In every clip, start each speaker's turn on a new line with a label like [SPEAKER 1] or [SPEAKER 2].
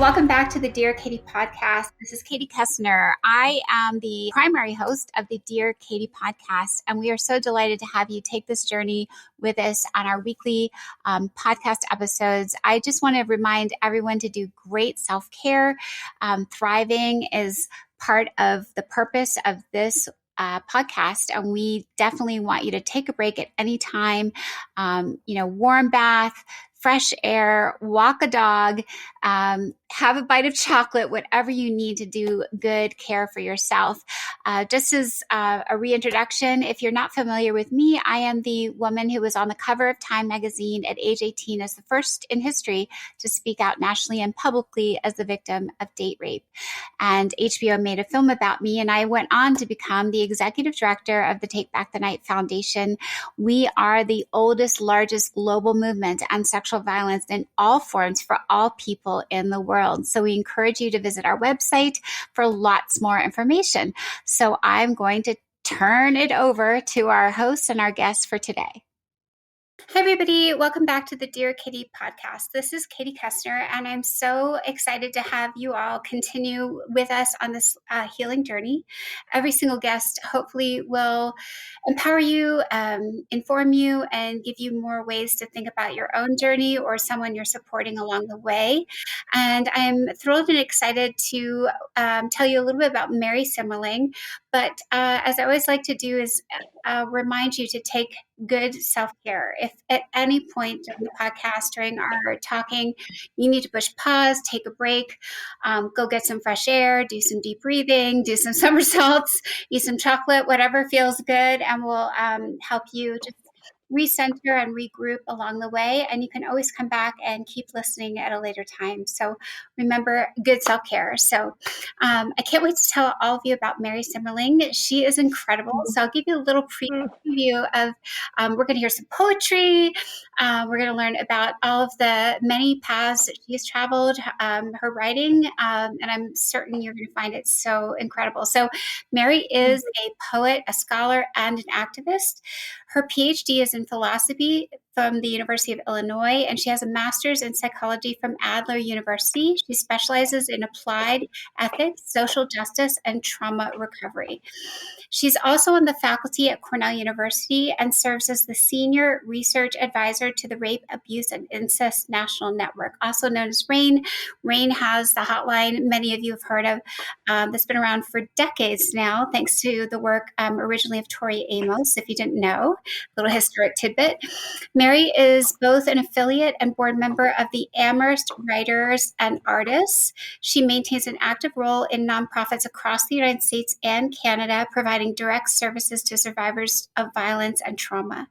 [SPEAKER 1] Welcome back to the Dear Katie podcast. This is Katie Koestner. I am the primary host of the Dear Katie podcast, and we are so delighted to have you take this journey with us on our weekly podcast episodes. I just want to remind everyone to do great self-care. Thriving is part of the purpose of this podcast, and we definitely want you to take a break at any time. Warm bath, fresh air, walk a dog, have a bite of chocolate, whatever you need to do good care for yourself. Just as a reintroduction, if you're not familiar with me, I am the woman who was on the cover of Time magazine at age 18 as the first in history to speak out nationally and publicly as the victim of date rape. And HBO made a film about me, and I went on to become the executive director of the Take Back the Night Foundation. We are the oldest, largest global movement on sexual violence in all forms for all people in the world. So we encourage you to visit our website for lots more information. So I'm going to turn it over to our hosts and our guests for today. Hi, everybody. Welcome back to the Dear Katie podcast. This is Katie Koestner, and I'm so excited to have you all continue with us on this healing journey. Every single guest hopefully will empower you, inform you, and give you more ways to think about your own journey or someone you're supporting along the way. And I'm thrilled and excited to tell you a little bit about Mary Simmerling. But as I always like to do is remind you to take good self-care. If at any point during the podcast, during our talking, you need to push pause, take a break, go get some fresh air, do some deep breathing, do some somersaults, eat some chocolate, whatever feels good, and will help you just recenter and regroup along the way. And you can always come back and keep listening at a later time. So remember, good self-care. So I can't wait to tell all of you about Mary Simmerling. She is incredible. So I'll give you a little preview of, we're going to hear some poetry. We're going to learn about all of the many paths that she has traveled, her writing, and I'm certain you're going to find it so incredible. So Mary is a poet, a scholar, and an activist. Her PhD is in philosophy from the University of Illinois, and she has a master's in psychology from Adler University. She specializes in applied ethics, social justice, and trauma recovery. She's also on the faculty at Cornell University and serves as the senior research advisor to the Rape, Abuse, and Incest National Network, also known as RAINN. RAINN has the hotline many of you have heard of that's been around for decades now, thanks to the work originally of Tori Amos, if you didn't know, little historic tidbit. Mary is both an affiliate and board member of the Amherst Writers and Artists. She maintains an active role in nonprofits across the United States and Canada, providing direct services to survivors of violence and trauma.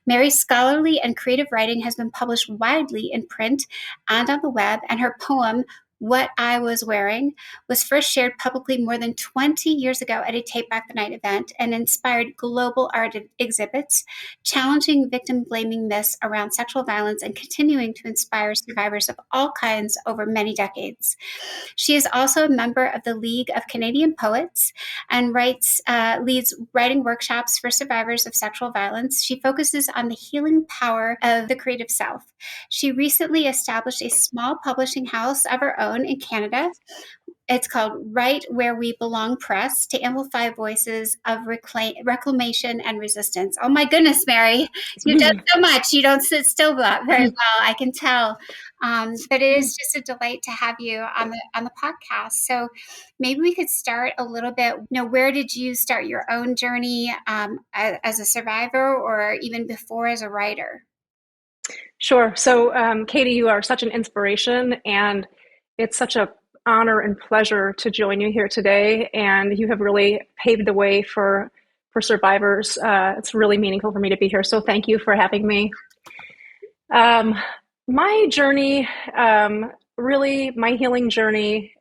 [SPEAKER 1] Mary's scholarly and creative writing has been published widely in print and on the web, and her poem, What I Was Wearing, was first shared publicly more than 20 years ago at a Take Back the Night event and inspired global art exhibits, challenging victim-blaming myths around sexual violence and continuing to inspire survivors of all kinds over many decades. She is also a member of the League of Canadian Poets and leads writing workshops for survivors of sexual violence. She focuses on the healing power of the creative self. She recently established a small publishing house of her own in Canada. It's called Right Where We Belong Press, to amplify voices of reclamation and resistance. Oh my goodness, Mary, you've done so much. You don't sit still very well, I can tell. But it is just a delight to have you on the podcast. So maybe we could start a little bit. Where did you start your own journey as a survivor, or even before as a writer?
[SPEAKER 2] Sure. So, Katie, you are such an inspiration, and it's such an honor and pleasure to join you here today. And you have really paved the way for survivors. It's really meaningful for me to be here. So thank you for having me. My journey, my healing journey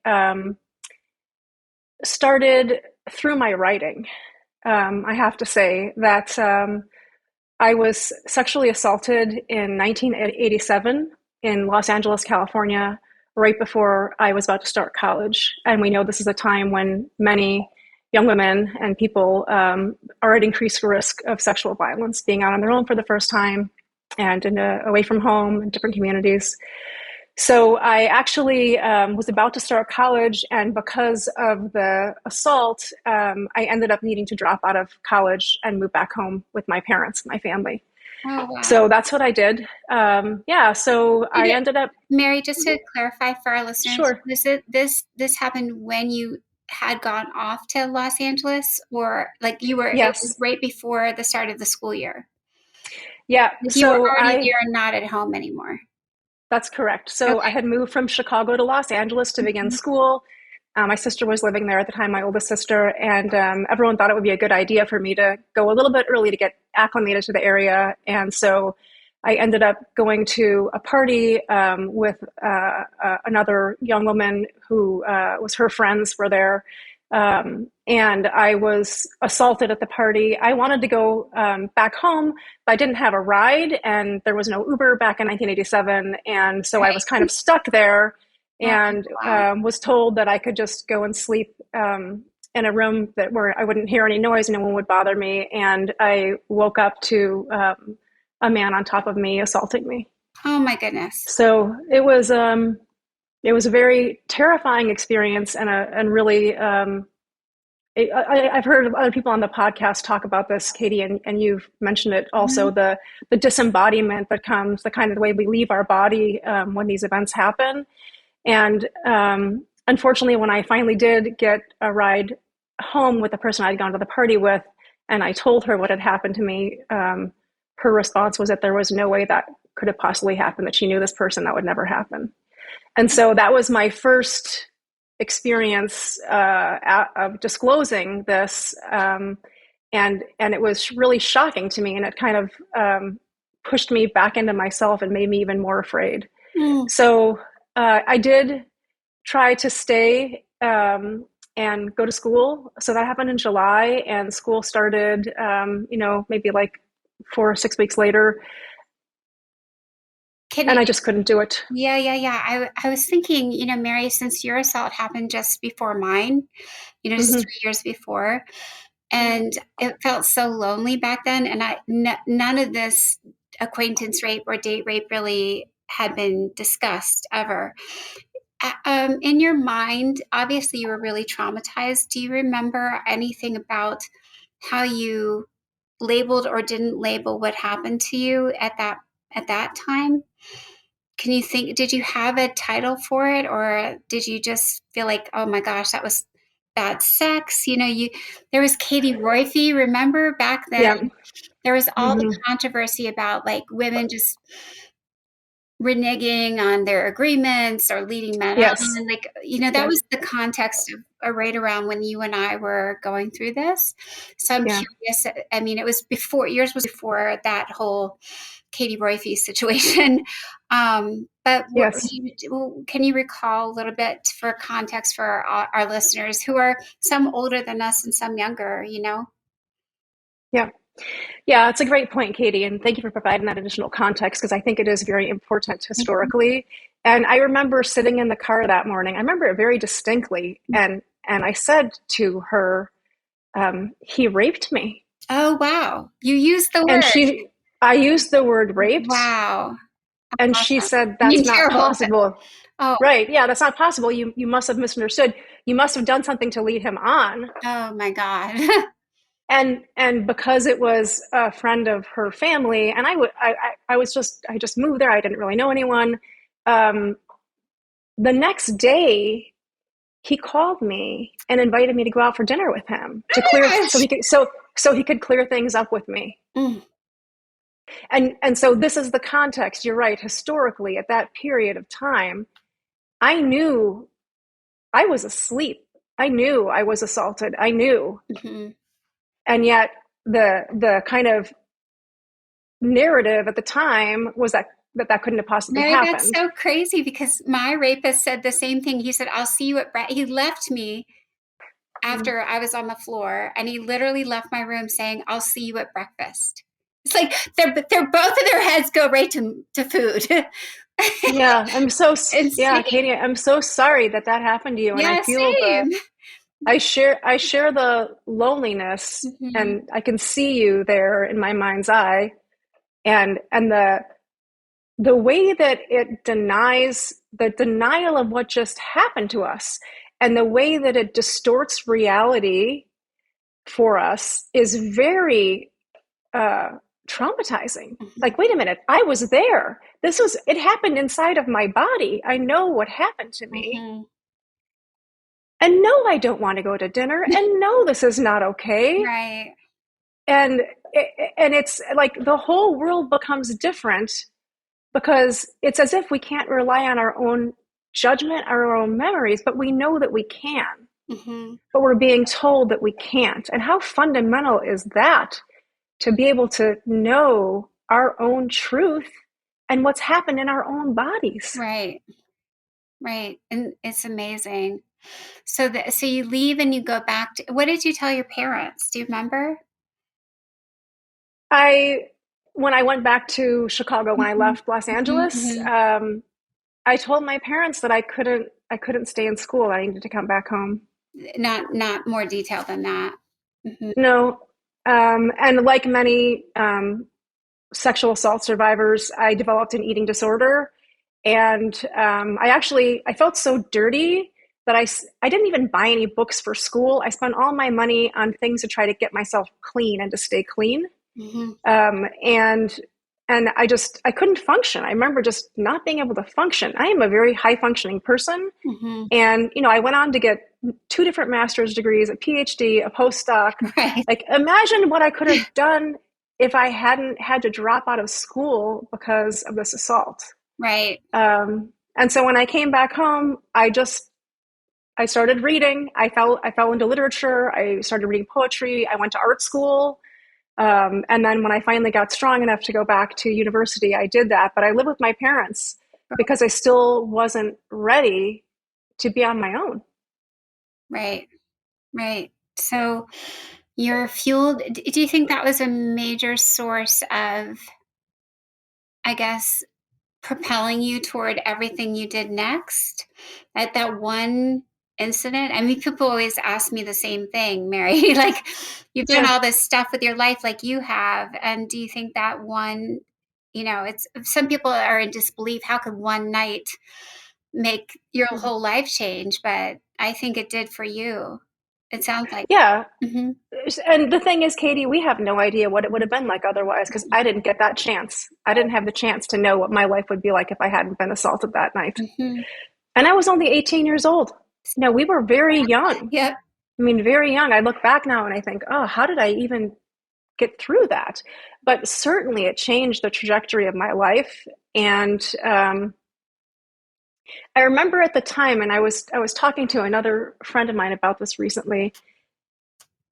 [SPEAKER 2] started through my writing. I have to say that I was sexually assaulted in 1987 in Los Angeles, California, right before I was about to start college. And we know this is a time when many young women and people are at increased risk of sexual violence, being out on their own for the first time and away from home in different communities. So I actually was about to start college, and because of the assault, I ended up needing to drop out of college and move back home with my parents, my family.
[SPEAKER 1] Oh, wow.
[SPEAKER 2] So that's what I did. Yeah, so
[SPEAKER 1] Did
[SPEAKER 2] I
[SPEAKER 1] it,
[SPEAKER 2] ended up,
[SPEAKER 1] Mary, just to clarify for our listeners,
[SPEAKER 2] sure,
[SPEAKER 1] this happened when you had gone off to Los Angeles, or like it was
[SPEAKER 2] yes,
[SPEAKER 1] right before the start of the school year?
[SPEAKER 2] yeah.
[SPEAKER 1] Like you were
[SPEAKER 2] So
[SPEAKER 1] already there and not at home anymore.
[SPEAKER 2] that's correct. So I
[SPEAKER 1] Okay.
[SPEAKER 2] had moved from Chicago to Los Angeles to begin
[SPEAKER 1] Mhm.
[SPEAKER 2] school. My sister was living there at the time, my oldest sister, and everyone thought it would be a good idea for me to go a little bit early to get acclimated to the area. And so I ended up going to a party with another young woman who was her friends were there. And I was assaulted at the party. I wanted to go back home, but I didn't have a ride, and there was no Uber back in 1987. And so I was kind of
[SPEAKER 1] Right.
[SPEAKER 2] stuck there
[SPEAKER 1] Oh,
[SPEAKER 2] and
[SPEAKER 1] wow.
[SPEAKER 2] was told that I could just go and sleep in a room that where I wouldn't hear any noise, no one would bother me. And I woke up to a man on top of me assaulting me.
[SPEAKER 1] Oh my goodness.
[SPEAKER 2] So it was a very terrifying experience and really I've heard other people on the podcast talk about this, Katie, and you've mentioned it also,
[SPEAKER 1] Mhm.
[SPEAKER 2] the disembodiment that comes, the kind of the way we leave our body when these events happen. And unfortunately, when I finally did get a ride home with the person I'd gone to the party with, and I told her what had happened to me, her response was that there was no way that could have possibly happened, that she knew this person, that would never happen. And so that was my first experience of disclosing this, and it was really shocking to me, and it kind of pushed me back into myself and made me even more afraid.
[SPEAKER 1] Mm.
[SPEAKER 2] So I did try to stay and go to school. So that happened in July, and school started, maybe like 4 or 6 weeks later,
[SPEAKER 1] Can
[SPEAKER 2] and
[SPEAKER 1] it,
[SPEAKER 2] I just couldn't do it.
[SPEAKER 1] yeah, yeah, yeah. I was thinking, Mary, since your assault happened just before mine, just
[SPEAKER 2] Mm-hmm.
[SPEAKER 1] 3 years before, and it felt so lonely back then, and none of this acquaintance rape or date rape really had been discussed ever. In your mind, obviously you were really traumatized. Do you remember anything about how you labeled or didn't label what happened to you at that time? Can you think, did you have a title for it, or did you just feel like, oh my gosh, that was bad sex? There was Katie Royfey, remember back then?
[SPEAKER 2] Yeah.
[SPEAKER 1] There was all the
[SPEAKER 2] Mm-hmm.
[SPEAKER 1] controversy about like women just reneging on their agreements or leading men
[SPEAKER 2] Yes.
[SPEAKER 1] on. Like, that
[SPEAKER 2] Yeah.
[SPEAKER 1] was the context of right around when you and I were going through this. So I'm
[SPEAKER 2] Yeah.
[SPEAKER 1] curious. I mean, yours was before that whole Katie Royfey situation. But
[SPEAKER 2] Yes.
[SPEAKER 1] can you recall a little bit for context for our listeners who are some older than us and some younger?
[SPEAKER 2] Yeah. Yeah. It's a great point, Katie. And thank you for providing that additional context because I think it is very important
[SPEAKER 1] Mhm.
[SPEAKER 2] historically. And I remember sitting in the car that morning. I remember it very distinctly. And I said to her, he raped me.
[SPEAKER 1] Oh, wow. You used the
[SPEAKER 2] And
[SPEAKER 1] word.
[SPEAKER 2] I used the word raped.
[SPEAKER 1] Wow.
[SPEAKER 2] And she
[SPEAKER 1] Awesome.
[SPEAKER 2] said,
[SPEAKER 1] I
[SPEAKER 2] that's
[SPEAKER 1] mean,
[SPEAKER 2] not
[SPEAKER 1] terrible, but
[SPEAKER 2] possible.
[SPEAKER 1] oh,
[SPEAKER 2] Right. Yeah, that's not possible. You must have misunderstood. You must have done something to lead him on.
[SPEAKER 1] oh my God.
[SPEAKER 2] And because it was a friend of her family, and I just moved there. I didn't really know anyone. Um, the next day, he called me and invited me to go out for dinner with him to clear so
[SPEAKER 1] Gosh.
[SPEAKER 2] he could clear things up with me.
[SPEAKER 1] Mm,
[SPEAKER 2] And so this is the context. You're right. Historically, at that period of time, I knew I was asleep. I knew I was assaulted. I knew,
[SPEAKER 1] mhm.
[SPEAKER 2] and yet the kind of narrative at the time was that couldn't have possibly
[SPEAKER 1] Mary, that's
[SPEAKER 2] happened.
[SPEAKER 1] so crazy because my rapist said the same thing. He said, I'll see you at he left me after I was on the floor, and he literally left my room saying, I'll see you at breakfast. It's like they're both of their heads go right to food.
[SPEAKER 2] Yeah, yeah,
[SPEAKER 1] Insane.
[SPEAKER 2] Katie, I'm so sorry that that happened to you, and I
[SPEAKER 1] Yeah,
[SPEAKER 2] feel
[SPEAKER 1] same.
[SPEAKER 2] I share the loneliness,
[SPEAKER 1] Mhm.
[SPEAKER 2] and I can see you there in my mind's eye, and the way that it denies the denial of what just happened to us and the way that it distorts reality for us is very uh, traumatizing.
[SPEAKER 1] Mhm.
[SPEAKER 2] Like, wait a minute, I was there. It happened inside of my body. I know what happened to me.
[SPEAKER 1] Mhm.
[SPEAKER 2] And no, I don't want to go to dinner. And no, this is not okay.
[SPEAKER 1] Right.
[SPEAKER 2] And and it's like the whole world becomes different because it's as if we can't rely on our own judgment, our own memories, but we know that we can.
[SPEAKER 1] Mhm.
[SPEAKER 2] But we're being told that we can't. And how fundamental is that to be able to know our own truth and what's happened in our own bodies?
[SPEAKER 1] Right. Right. And it's amazing. So you leave and you go back to, what did you tell your parents? Do you remember?
[SPEAKER 2] I, when I went back to Chicago, when I
[SPEAKER 1] Mhm.
[SPEAKER 2] left Los
[SPEAKER 1] Mhm.
[SPEAKER 2] Angeles,
[SPEAKER 1] Mhm.
[SPEAKER 2] I told my parents that I couldn't stay in school. I needed to come back home.
[SPEAKER 1] Not more detail than that. Mhm.
[SPEAKER 2] No, and like many sexual assault survivors, I developed an eating disorder, and I felt so dirty that I didn't even buy any books for school. I spent all my money on things to try to get myself clean and to stay clean.
[SPEAKER 1] Mhm.
[SPEAKER 2] Um, and and I couldn't function. I remember just not being able to function. I am a very high functioning person,
[SPEAKER 1] Mhm.
[SPEAKER 2] and I went on to get two different master's degrees, a PhD, a postdoc.
[SPEAKER 1] Right.
[SPEAKER 2] Like, imagine what I could have done if I hadn't had to drop out of school because of this assault.
[SPEAKER 1] Right.
[SPEAKER 2] And so when I came back home, I started reading. I fell into literature. I started reading poetry. I went to art school. And then when I finally got strong enough to go back to university, I did that. But I lived with my parents because I still wasn't ready to be on my own.
[SPEAKER 1] Right. Right. So you're fueled. Do you think that was a major source of, I guess, propelling you toward everything you did next? At that one incident? I mean, people always ask me the same thing, Mary. Like, you've done
[SPEAKER 2] Yeah.
[SPEAKER 1] all this stuff with your life like you have. And do you think that one, it's some people are in disbelief. How could one night make your whole life change? But I think it did for you. It sounds like
[SPEAKER 2] Yeah.
[SPEAKER 1] it. Hmm.
[SPEAKER 2] And the thing is, Katie, we have no idea what it would have been like otherwise because I didn't get that chance. I didn't have the chance to know what my life would be like if I hadn't been assaulted that night.
[SPEAKER 1] Hmm.
[SPEAKER 2] And I was only 18 years old. We were very young.
[SPEAKER 1] Yep.
[SPEAKER 2] I mean, very young. I look back now and I think, oh, how did I even get through that? But certainly it changed the trajectory of my life. And I remember at the time, and I was talking to another friend of mine about this recently.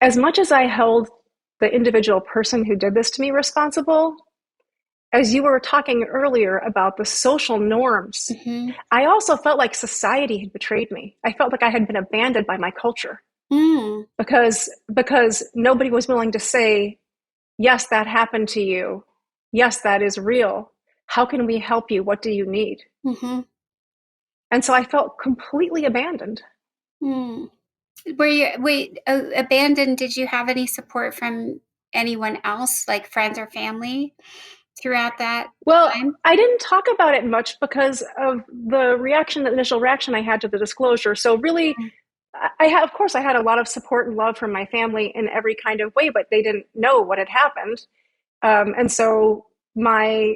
[SPEAKER 2] As much as I held the individual person who did this to me responsible, as you were talking earlier about the social norms,
[SPEAKER 1] Hmm.
[SPEAKER 2] I also felt like society had betrayed me. I felt like I had been abandoned by my culture
[SPEAKER 1] Mm.
[SPEAKER 2] because nobody was willing to say, yes, that happened to you. Yes, that is real. How can we help you? What do you need?
[SPEAKER 1] Hmm.
[SPEAKER 2] And so I felt completely abandoned.
[SPEAKER 1] Mm. Were you wait abandoned? Did you have any support from anyone else, like friends or family, throughout that
[SPEAKER 2] Well,
[SPEAKER 1] time?
[SPEAKER 2] I didn't talk about it much because of the initial reaction I had to the disclosure. So really, of course, I had a lot of support and love from my family in every kind of way, but they didn't know what had happened. And so my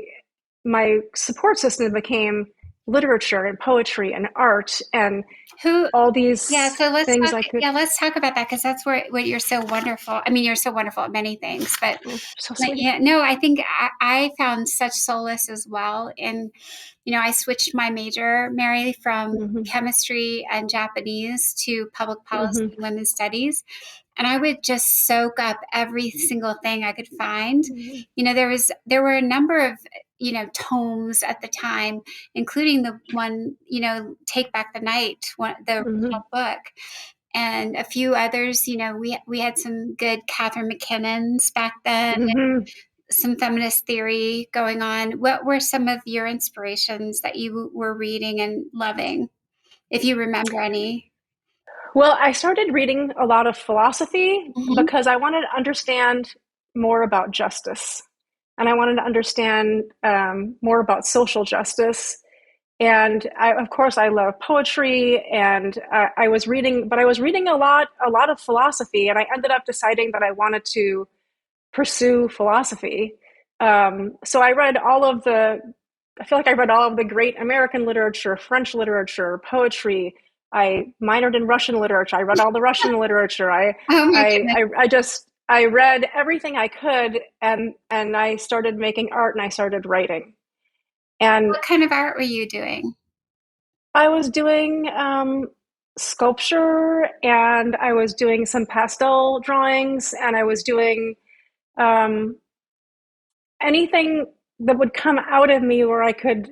[SPEAKER 2] support system became literature and poetry and art and
[SPEAKER 1] Who
[SPEAKER 2] all
[SPEAKER 1] Yeah,
[SPEAKER 2] these
[SPEAKER 1] so
[SPEAKER 2] things I could.
[SPEAKER 1] let's talk about that because that's where you're so wonderful. I mean, you're so wonderful at many things, but
[SPEAKER 2] Oh, so
[SPEAKER 1] like,
[SPEAKER 2] sweet.
[SPEAKER 1] yeah, no, I think I found such solace as well. And, I switched my major, Mary, from
[SPEAKER 2] Hmm.
[SPEAKER 1] chemistry and Japanese to public policy
[SPEAKER 2] Hmm.
[SPEAKER 1] and women's studies. And I would just soak up every single thing I could find.
[SPEAKER 2] Hmm.
[SPEAKER 1] There were a number of, tomes at the time, including the one, Take Back the Night, the
[SPEAKER 2] Hmm.
[SPEAKER 1] original book, and a few others. We had some good Catherine McKinnon's back then,
[SPEAKER 2] Hmm.
[SPEAKER 1] some feminist theory going on. What were some of your inspirations that you were reading and loving, if you remember any?
[SPEAKER 2] Well, I started reading a lot of philosophy
[SPEAKER 1] Hmm.
[SPEAKER 2] because I wanted to understand more about justice. and I wanted to understand more about social justice. And of course, I love poetry, and I was reading, but I was reading a lot of philosophy, and I ended up deciding that I wanted to pursue philosophy. So I feel like I read all of the great American literature, French literature, poetry. I minored in Russian literature. I read all the Russian literature.
[SPEAKER 1] Oh my goodness.
[SPEAKER 2] I read everything I could, and I started making art, and I started writing. And
[SPEAKER 1] What kind of art were you doing?
[SPEAKER 2] I was doing sculpture, and I was doing some pastel drawings, and I was doing um, anything that would come out of me where I could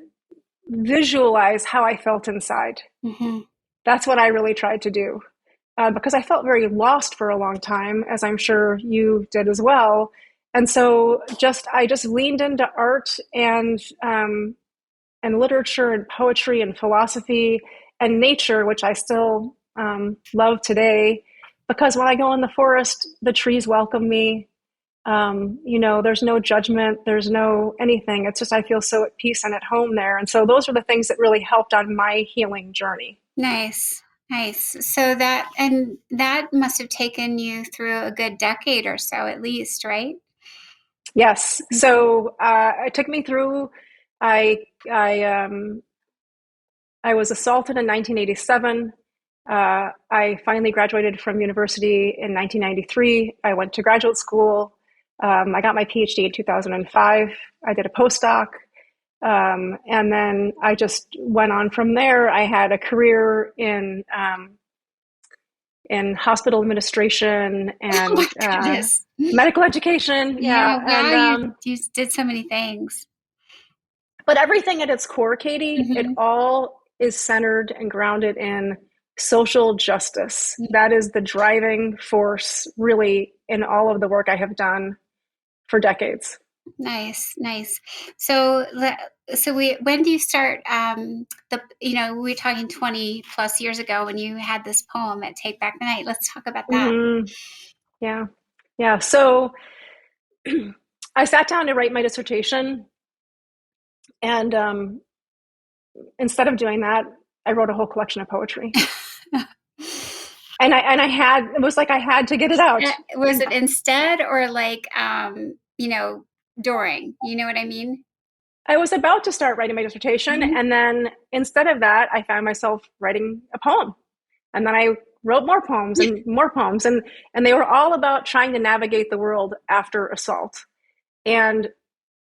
[SPEAKER 2] visualize how I felt inside.
[SPEAKER 1] Mm-hmm.
[SPEAKER 2] That's what I really tried to do, because I felt very lost for a long time, as I'm sure you did as well. And so I just leaned into art and literature and poetry and philosophy and nature, which I still love today. Because when I go in the forest, the trees welcome me. There's no judgment, there's no anything. It's just I feel so at peace and at home there. And so those are the things that really helped on my healing journey.
[SPEAKER 1] Nice. Nice. So that must have taken you through a good decade or so at least, right?
[SPEAKER 2] Yes.
[SPEAKER 1] Mhm.
[SPEAKER 2] So it took me through. I I I was assaulted in 1987. I finally graduated from university in 1993. I went to graduate school. I got my PhD in 2005. I did a postdoc. And then I just went on from there. I had a career in hospital administration
[SPEAKER 1] Oh my
[SPEAKER 2] and
[SPEAKER 1] goodness.
[SPEAKER 2] medical education.
[SPEAKER 1] Yeah,
[SPEAKER 2] Yeah.
[SPEAKER 1] wow,
[SPEAKER 2] And
[SPEAKER 1] you did so many things.
[SPEAKER 2] But everything at its core, Katie, it
[SPEAKER 1] Hmm.
[SPEAKER 2] all is centered and grounded in social justice. That is the driving force, really, in all of the work I have done for decades.
[SPEAKER 1] Nice, nice. So, when do you start? We were talking 20 plus years ago when you had this poem at Take Back the Night. Let's talk about that.
[SPEAKER 2] Mm-hmm. Yeah. Yeah. So I sat down to write my dissertation, and instead of doing that, I wrote a whole collection of poetry. And I had it was like I had to get it out.
[SPEAKER 1] Was it instead or like, during? You know what I mean?
[SPEAKER 2] I was about to start writing my dissertation,
[SPEAKER 1] Hmm.
[SPEAKER 2] and then instead of that, I found myself writing a poem. And then I wrote more poems and more poems, and they were all about trying to navigate the world after assault. And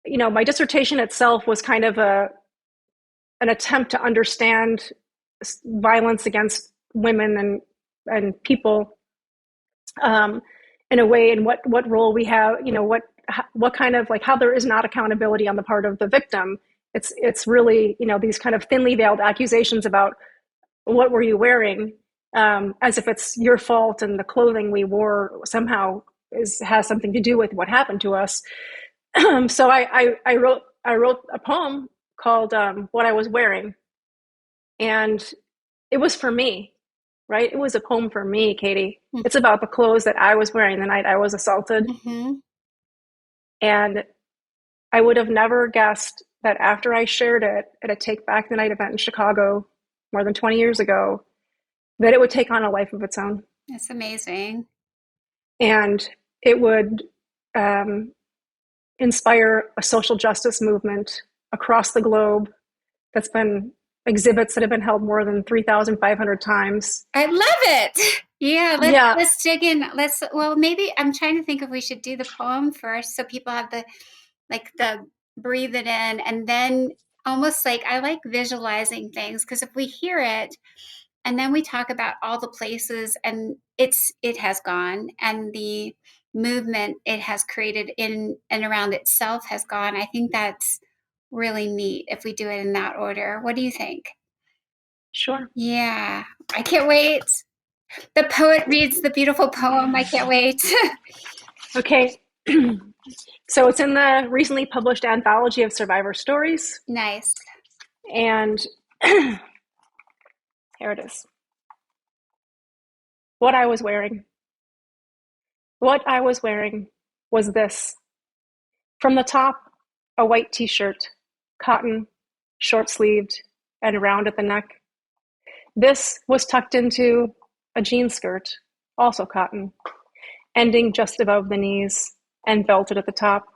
[SPEAKER 2] my dissertation itself was kind of an attempt to understand violence against women and people, um, in a way, and what role we have, what kind of, like, how there is not accountability on the part of the victim. It's really, these kind of thinly veiled accusations about what were you wearing, as if it's your fault and the clothing we wore somehow has something to do with what happened to us. So I wrote a poem called "What I Was Wearing," and it was for me, right? It was a poem for me, Katie. It's about the clothes that I was wearing the night I was assaulted,
[SPEAKER 1] Mm-hmm.
[SPEAKER 2] and I would have never guessed that after I shared it at a Take Back the Night event in Chicago more than 20 years ago, that it would take on a life of its own.
[SPEAKER 1] That's amazing.
[SPEAKER 2] And it would um, inspire a social justice movement across the globe that's been exhibits that have been held more than 3,500 times.
[SPEAKER 1] I love it. Yeah,
[SPEAKER 2] Yeah,
[SPEAKER 1] let's dig in. Maybe I'm trying to think if we should do the poem first so people have the breathe it in and then almost like I like visualizing things because if we hear it and then we talk about all the places and it has gone and the movement it has created in and around itself has gone. I think that's really neat if we do it in that order. What do you think?
[SPEAKER 2] sure.
[SPEAKER 1] Yeah, I can't wait. The poet reads the beautiful poem. I can't wait.
[SPEAKER 2] Okay. So it's in the recently published anthology of survivor stories.
[SPEAKER 1] Nice.
[SPEAKER 2] And here it is. What I was wearing. What I was wearing was this. From the top, a white t-shirt, cotton, short-sleeved, and round at the neck. This was tucked into a jean skirt, also cotton, ending just above the knees and belted at the top.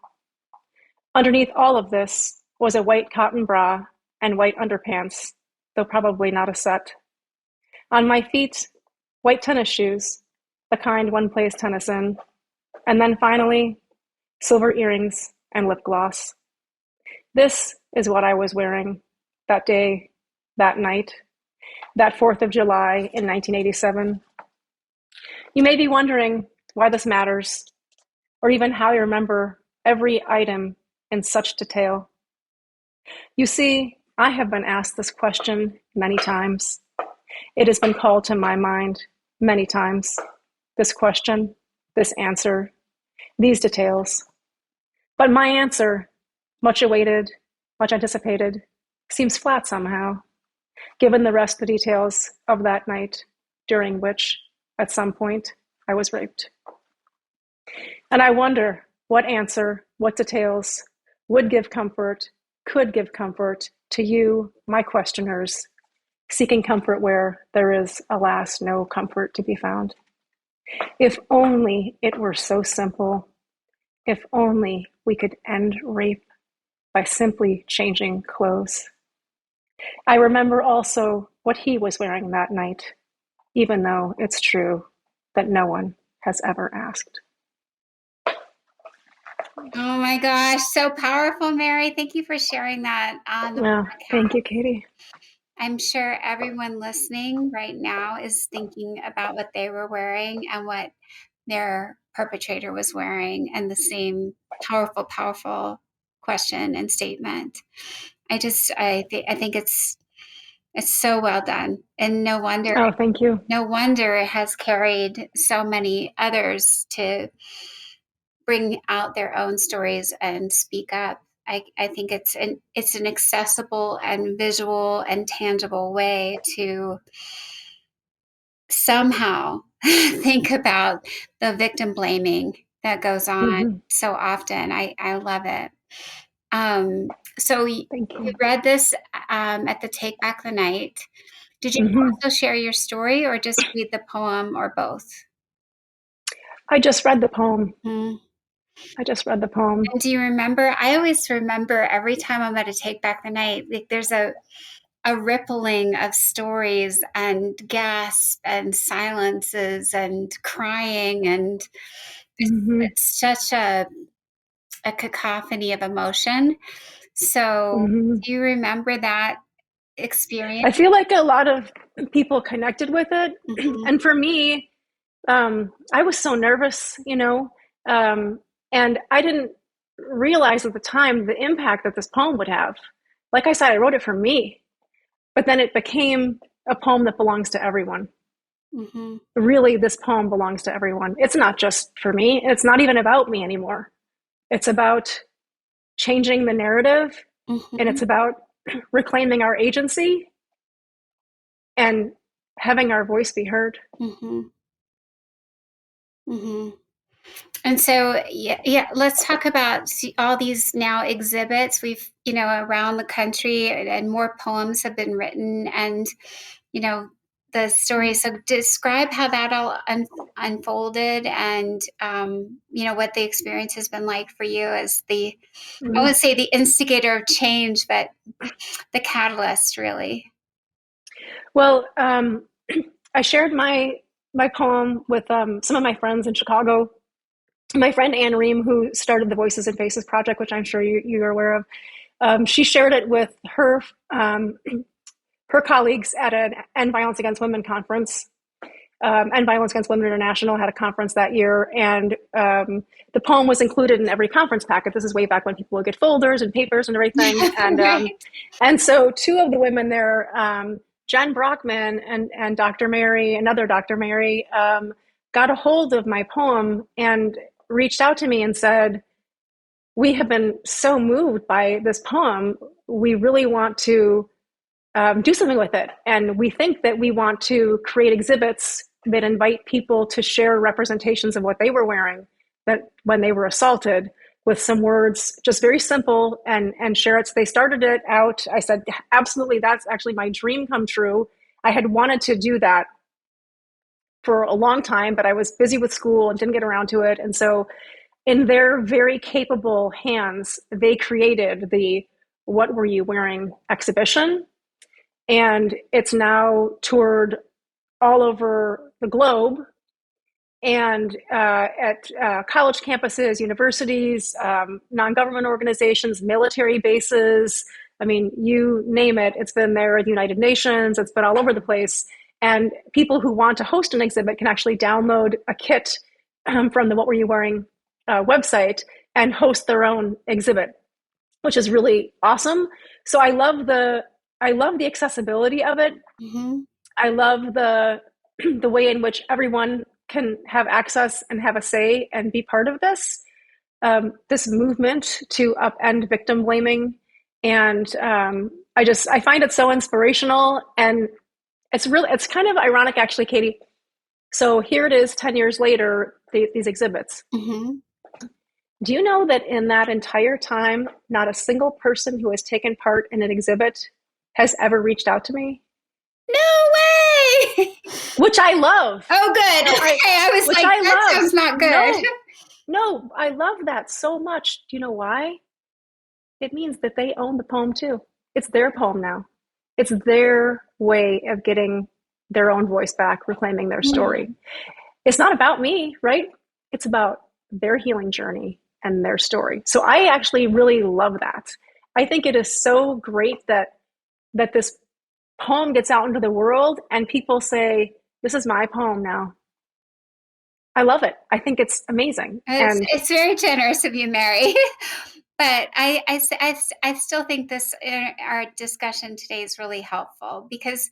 [SPEAKER 2] Underneath all of this was a white cotton bra and white underpants, though probably not a set. On my feet, white tennis shoes, the kind one plays tennis in, and then finally, silver earrings and lip gloss. This is what I was wearing that day, that night, that 4th of July in 1987. You may be wondering why this matters, or even how I remember every item in such detail. You see, I have been asked this question many times. It has been called to my mind many times. This question, this answer, these details. But my answer, much awaited, much anticipated, seems flat somehow, given the rest of the details of that night, during which, at some point, I was raped. And I wonder what answer, what details would give comfort, could give comfort to you, my questioners, seeking comfort where there is, alas, no comfort to be found. If only it were so simple. If only we could end rape by simply changing clothes. I remember also what he was wearing that night, even though it's true that no one has ever asked.
[SPEAKER 1] Oh my gosh, so powerful, Mary. Thank you for sharing that on the
[SPEAKER 2] Well,
[SPEAKER 1] podcast.
[SPEAKER 2] thank you, Katie.
[SPEAKER 1] I'm sure everyone listening right now is thinking about what they were wearing and what their perpetrator was wearing, and the same powerful, powerful question and statement. I think it's so well done, and no wonder
[SPEAKER 2] Oh, thank you.
[SPEAKER 1] it has carried so many others to bring out their own stories and speak up. I think it's an accessible and visual and tangible way to somehow think about the victim blaming that goes on so often. I love it. So
[SPEAKER 2] Thank
[SPEAKER 1] you
[SPEAKER 2] you.
[SPEAKER 1] read this at the Take Back the Night. Did you also share your story, or just read the poem, or both?
[SPEAKER 2] I just read the poem.
[SPEAKER 1] Mm.
[SPEAKER 2] I just read the poem.
[SPEAKER 1] And do you remember? I always remember every time I'm at a Take Back the Night, like there's a rippling of stories and gasps and silences and crying, and it's such a cacophony of emotion. So do you remember that experience?
[SPEAKER 2] I feel like a lot of people connected with it. And for me, I was so nervous, and I didn't realize at the time the impact that this poem would have. Like I said, I wrote it for me, but then it became a poem that belongs to everyone. Really, this poem belongs to everyone. It's not just for me. It's not even about me anymore. It's about changing the narrative, and it's about reclaiming our agency and having our voice be heard.
[SPEAKER 1] And so, yeah, let's talk about all these now exhibits. We've, around the country, and more poems have been written, and, the story. So describe how that all unfolded, and, what the experience has been like for you as I wouldn't say the instigator of change, but the catalyst, really.
[SPEAKER 2] Well, I shared my poem with some of my friends in Chicago. My friend Anne Ream, who started the Voices and Faces project, which I'm sure you are aware of, she shared it with her colleagues at an End Violence Against Women conference. End Violence Against Women International had a conference that year, and the poem was included in every conference packet. This is way back when people would get folders and papers and everything. And
[SPEAKER 1] Right.
[SPEAKER 2] And so two of the women there, Jen Brockman and Dr. Mary, another Dr. Mary, got a hold of my poem and reached out to me and said, "We have been so moved by this poem. We really want to do something with it. And we think that we want to create exhibits that invite people to share representations of what they were wearing that when they were assaulted, with some words, just very simple, and share it. So they started it out. I said, absolutely, that's actually my dream come true. I had wanted to do that for a long time, but I was busy with school and didn't get around to it. And so in their very capable hands, they created the What Were You Wearing exhibition. And it's now toured all over the globe and at college campuses, universities, non-government organizations, military bases. I mean, you name it, it's been there at the United Nations, it's been all over the place. And people who want to host an exhibit can actually download a kit from the What Were You Wearing website and host their own exhibit, which is really awesome. So I love the accessibility of it.
[SPEAKER 1] Mm-hmm.
[SPEAKER 2] I love the way in which everyone can have access and have a say and be part of this this movement to upend victim blaming. And I find it so inspirational, and it's kind of ironic actually, Katie. So here it is 10 years later, these exhibits.
[SPEAKER 1] Mm-hmm.
[SPEAKER 2] Do you know that in that entire time, not a single person who has taken part in an exhibit has ever reached out to me?
[SPEAKER 1] No way!
[SPEAKER 2] Which I love.
[SPEAKER 1] Oh, good. Okay, I was like, that sounds not good.
[SPEAKER 2] No, I love that so much. Do you know why? It means that they own the poem too. It's their poem now. It's their way of getting their own voice back, reclaiming their story. It's not about me, right? It's about their healing journey and their story. So I actually really love that. I think it is so great that this poem gets out into the world and people say, this is my poem now. I love it. I think it's amazing.
[SPEAKER 1] It's very generous of you, Mary. But I still think this our discussion today is really helpful because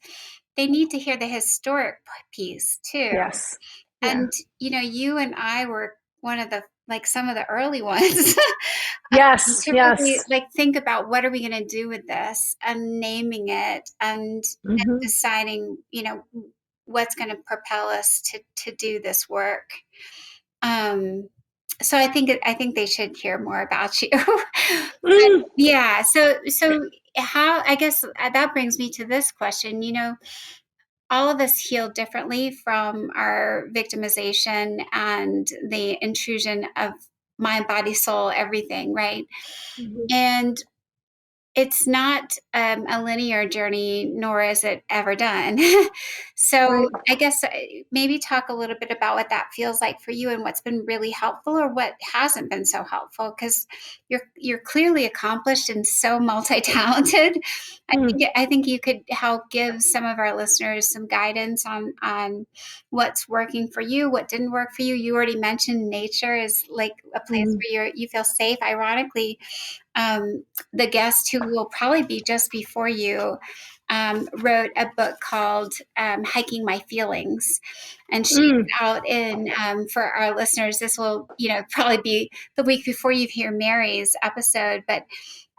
[SPEAKER 1] they need to hear the historic piece too.
[SPEAKER 2] Yes.
[SPEAKER 1] And you and I were one of the some of the early ones.
[SPEAKER 2] Yes.
[SPEAKER 1] To really think about what are we going to do with this and naming it and deciding what's going to propel us to do this work. So I think they should hear more about you. But, yeah. So how, I guess that brings me to this question. All of us heal differently from our victimization and the intrusion of mind, body, soul, everything, right? And it's not a linear journey, nor is it ever done. So I guess maybe talk a little bit about what that feels like for you and what's been really helpful or what hasn't been so helpful, because you're clearly accomplished and so multi-talented. I think you could help give some of our listeners some guidance on what's working for you, what didn't work for you. You already mentioned nature is like a place where you feel safe. Ironically, the guest who will probably be just before you wrote a book called Hiking My Feelings. And she's out in, for our listeners, this will, probably be the week before you hear Mary's episode. But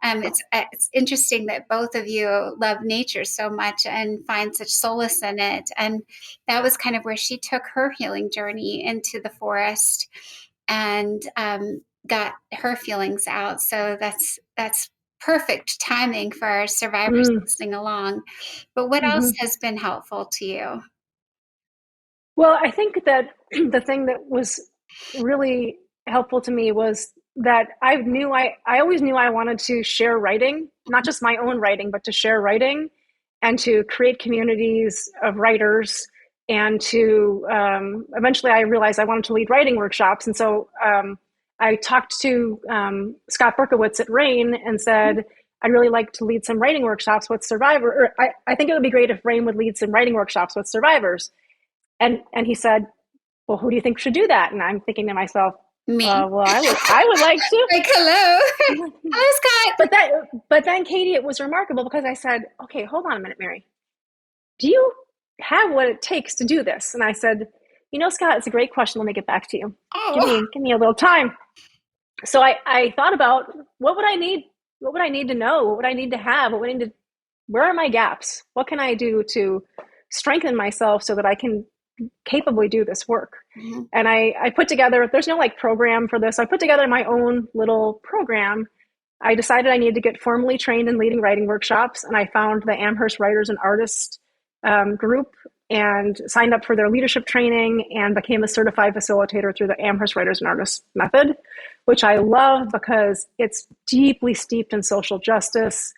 [SPEAKER 1] it's interesting that both of you love nature so much and find such solace in it. And that was kind of where she took her healing journey into the forest and got her feelings out. So that's perfect timing for our survivors listening along. But what else has been helpful to you?
[SPEAKER 2] Well, I think that the thing that was really helpful to me was that I always knew I wanted to share writing, not just my own writing, but to share writing and to create communities of writers. And to eventually I realized I wanted to lead writing workshops. And so I talked to Scott Berkowitz at RAIN and said, I'd really like to lead some writing workshops with survivors. I think it would be great if RAIN would lead some writing workshops with survivors. And he said, well, who do you think should do that? And I'm thinking to myself,
[SPEAKER 1] me.
[SPEAKER 2] Well, I would like to.
[SPEAKER 1] Like, hello. Hello,
[SPEAKER 2] Scott. But then, Katie, it was remarkable because I said, okay, hold on a minute, Mary. Do you have what it takes to do this? And I said, Scott, it's a great question. Let me get back to you.
[SPEAKER 1] Oh.
[SPEAKER 2] Give me a little time. So I thought about what would I need? What would I need to know? What would I need to have? Where are my gaps? What can I do to strengthen myself so that I can capably do this work.
[SPEAKER 1] Mm-hmm.
[SPEAKER 2] And I put together, there's no like program for this. I put together my own little program. I decided I needed to get formally trained in leading writing workshops, and I found the Amherst Writers and Artists group and signed up for their leadership training and became a certified facilitator through the Amherst Writers and Artists method, which I love because it's deeply steeped in social justice.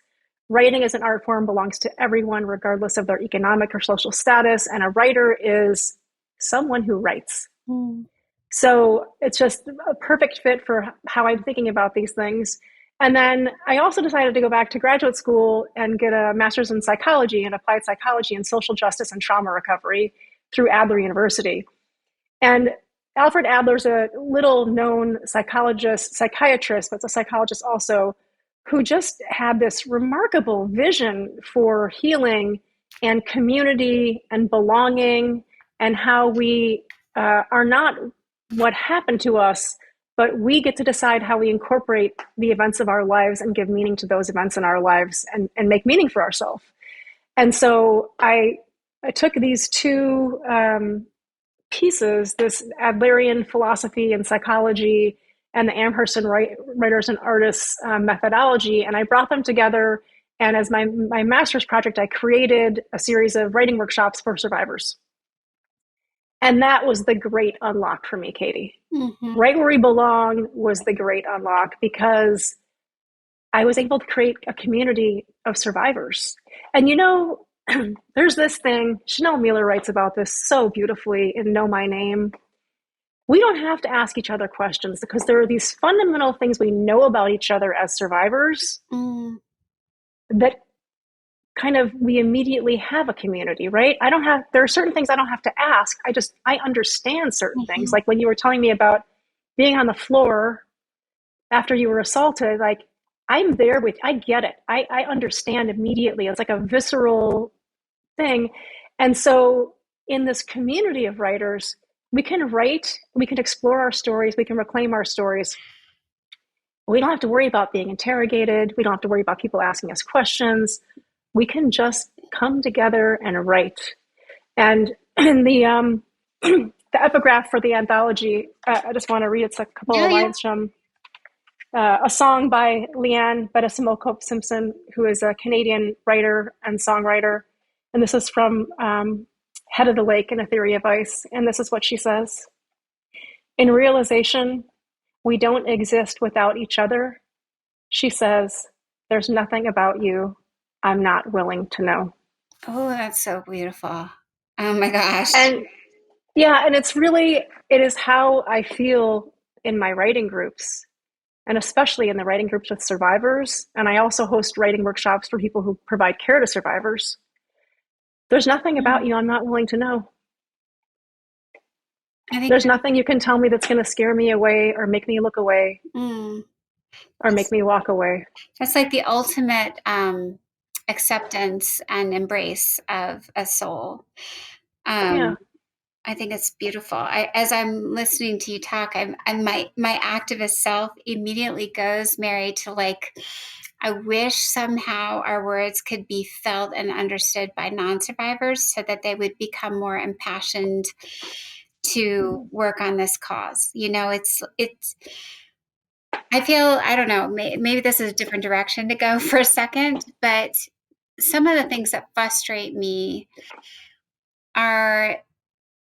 [SPEAKER 2] Writing as an art form belongs to everyone, regardless of their economic or social status, and a writer is someone who writes.
[SPEAKER 1] Mm.
[SPEAKER 2] So it's just a perfect fit for how I'm thinking about these things. And then I also decided to go back to graduate school and get a master's in psychology and applied psychology and social justice and trauma recovery through Adler University. And Alfred Adler's a little known psychiatrist, but a psychologist also, who just had this remarkable vision for healing and community and belonging, and how we are not what happened to us, but we get to decide how we incorporate the events of our lives and give meaning to those events in our lives, and make meaning for ourselves. And so I took these two pieces, this Adlerian philosophy and psychology and the Amherst and Writers and Artists methodology, and I brought them together. And as my master's project, I created a series of writing workshops for survivors. And that was the great unlock for me, Katie.
[SPEAKER 1] Mm-hmm.
[SPEAKER 2] Right Where We Belong was the great unlock, because I was able to create a community of survivors. And there's this thing, Chanel Miller writes about this so beautifully in Know My Name. We don't have to ask each other questions, because there are these fundamental things we know about each other as survivors that kind of, we immediately have a community, right? There are certain things I don't have to ask. I understand certain things. Like when you were telling me about being on the floor after you were assaulted, like I'm there I get it. I understand immediately. It's like a visceral thing. And so in this community of writers, we can write, we can explore our stories, we can reclaim our stories. We don't have to worry about being interrogated. We don't have to worry about people asking us questions. We can just come together and write. And in the the epigraph for the anthology, I just want to read, it's a couple of lines from a song by Leanne Bettisimo Simpson, who is a Canadian writer and songwriter. And this is from Head of the Lake in A Theory of Ice. And this is what she says. In realization, we don't exist without each other. She says, there's nothing about you I'm not willing to know.
[SPEAKER 1] Oh, that's so beautiful. Oh my gosh.
[SPEAKER 2] And yeah, and it is how I feel in my writing groups, and especially in the writing groups with survivors. And I also host writing workshops for people who provide care to survivors. There's nothing about you I'm not willing to know. There's nothing you can tell me that's going to scare me away or make me look away or make me walk away.
[SPEAKER 1] That's like the ultimate acceptance and embrace of a soul.
[SPEAKER 2] Yeah.
[SPEAKER 1] I think it's beautiful. As I'm listening to you talk, my activist self immediately goes, Mary, to like, I wish somehow our words could be felt and understood by non-survivors so that they would become more impassioned to work on this cause. It's I feel, I don't know, maybe this is a different direction to go for a second, but some of the things that frustrate me are,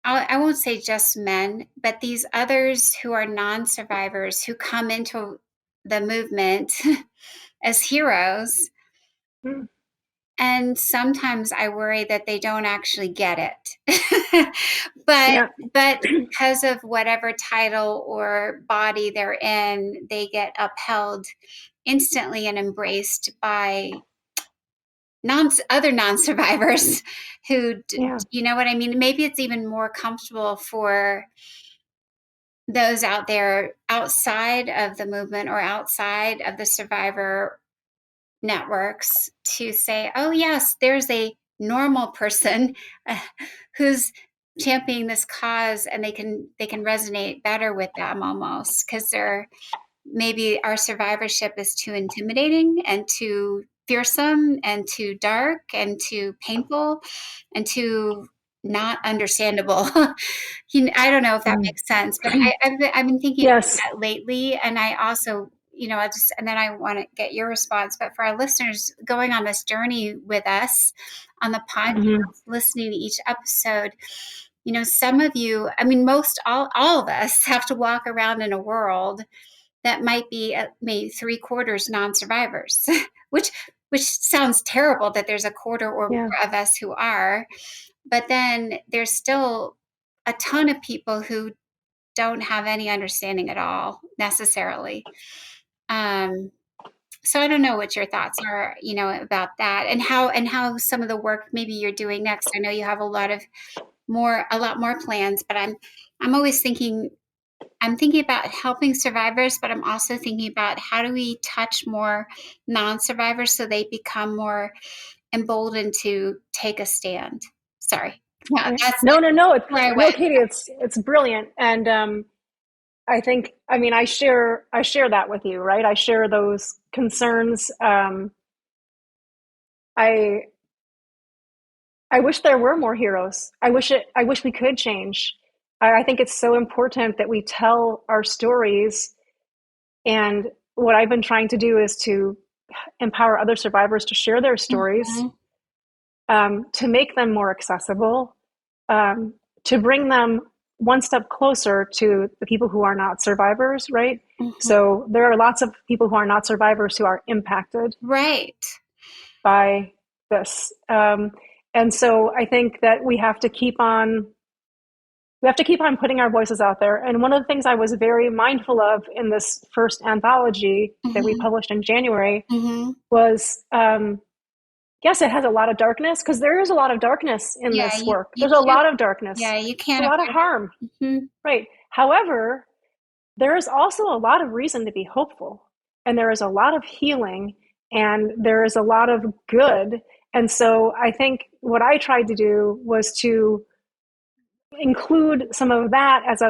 [SPEAKER 1] I won't say just men, but these others who are non-survivors who come into the movement as heroes. And sometimes I worry that they don't actually get it. but because of whatever title or body they're in, they get upheld instantly and embraced by other non-survivors who, you know what I mean? Maybe it's even more comfortable for those out there outside of the movement or outside of the survivor networks to say, oh yes, there's a normal person who's championing this cause, and they can resonate better with them almost, because maybe our survivorship is too intimidating and too fearsome and too dark and too painful and too not understandable. I don't know if that
[SPEAKER 2] Mm.
[SPEAKER 1] makes sense, but I've been thinking
[SPEAKER 2] Yes.
[SPEAKER 1] about that lately, and I also, I just, and then I want to get your response. But for our listeners going on this journey with us on the podcast,
[SPEAKER 2] Hmm.
[SPEAKER 1] listening to each episode, some of you, I mean, all of us have to walk around in a world that might be maybe three-quarters non-survivors, which sounds terrible that there's a quarter or
[SPEAKER 2] Yeah.
[SPEAKER 1] more of us who are, but then there's still a ton of people who don't have any understanding at all necessarily. Um, so I don't know what your thoughts are, about that, and how some of the work maybe you're doing next. I know you have a lot more plans, but I'm always thinking I'm thinking about helping survivors, but I'm also thinking about how do we touch more non-survivors so they become more emboldened to take a stand. Sorry. Yeah,
[SPEAKER 2] Yeah.
[SPEAKER 1] that's
[SPEAKER 2] No, no, no.
[SPEAKER 1] where I
[SPEAKER 2] No,
[SPEAKER 1] went.
[SPEAKER 2] Katie, it's brilliant. And I think, I mean, I share that with you, right? I share those concerns. I I wish there were more heroes. I wish we could change. I think it's so important that we tell our stories. And what I've been trying to do is to empower other survivors to share their stories,
[SPEAKER 1] Mhm,
[SPEAKER 2] to make them more accessible, um, to bring them one step closer to the people who are not survivors, right?
[SPEAKER 1] mhm.
[SPEAKER 2] So there are lots of people who are not survivors who are impacted
[SPEAKER 1] Right.
[SPEAKER 2] by this. And so I think that we have to keep on putting our voices out there. And one of the things I was very mindful of in this first anthology that we
[SPEAKER 1] Mhm,
[SPEAKER 2] published in January
[SPEAKER 1] mhm.
[SPEAKER 2] was, yes, it has a lot of darkness, because there is a lot of darkness in
[SPEAKER 1] Yeah,
[SPEAKER 2] this work.
[SPEAKER 1] you
[SPEAKER 2] There's a
[SPEAKER 1] can't
[SPEAKER 2] lot of darkness.
[SPEAKER 1] yeah, you
[SPEAKER 2] There's
[SPEAKER 1] can't
[SPEAKER 2] a lot of
[SPEAKER 1] avoid
[SPEAKER 2] harm,
[SPEAKER 1] it. Mhm.
[SPEAKER 2] right? However, there is also a lot of reason to be hopeful, and there is a lot of healing, and there is a lot of good. And so I think what I tried to do was to include some of that as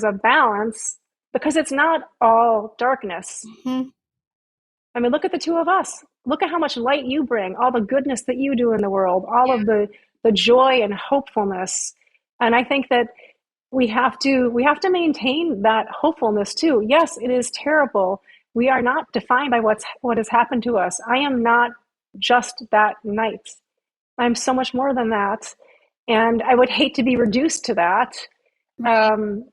[SPEAKER 2] a balance, because it's not all darkness.
[SPEAKER 1] Mhm.
[SPEAKER 2] I mean, look at the two of us. Look at how much light you bring, all the goodness that you do in the world, all of the joy and hopefulness. And I think that we have to maintain that hopefulness too. Yes, it is terrible. We are not defined by what has happened to us. I am not just that night. I'm so much more than that. And I would hate to be reduced to that.
[SPEAKER 1] Right.
[SPEAKER 2] Um,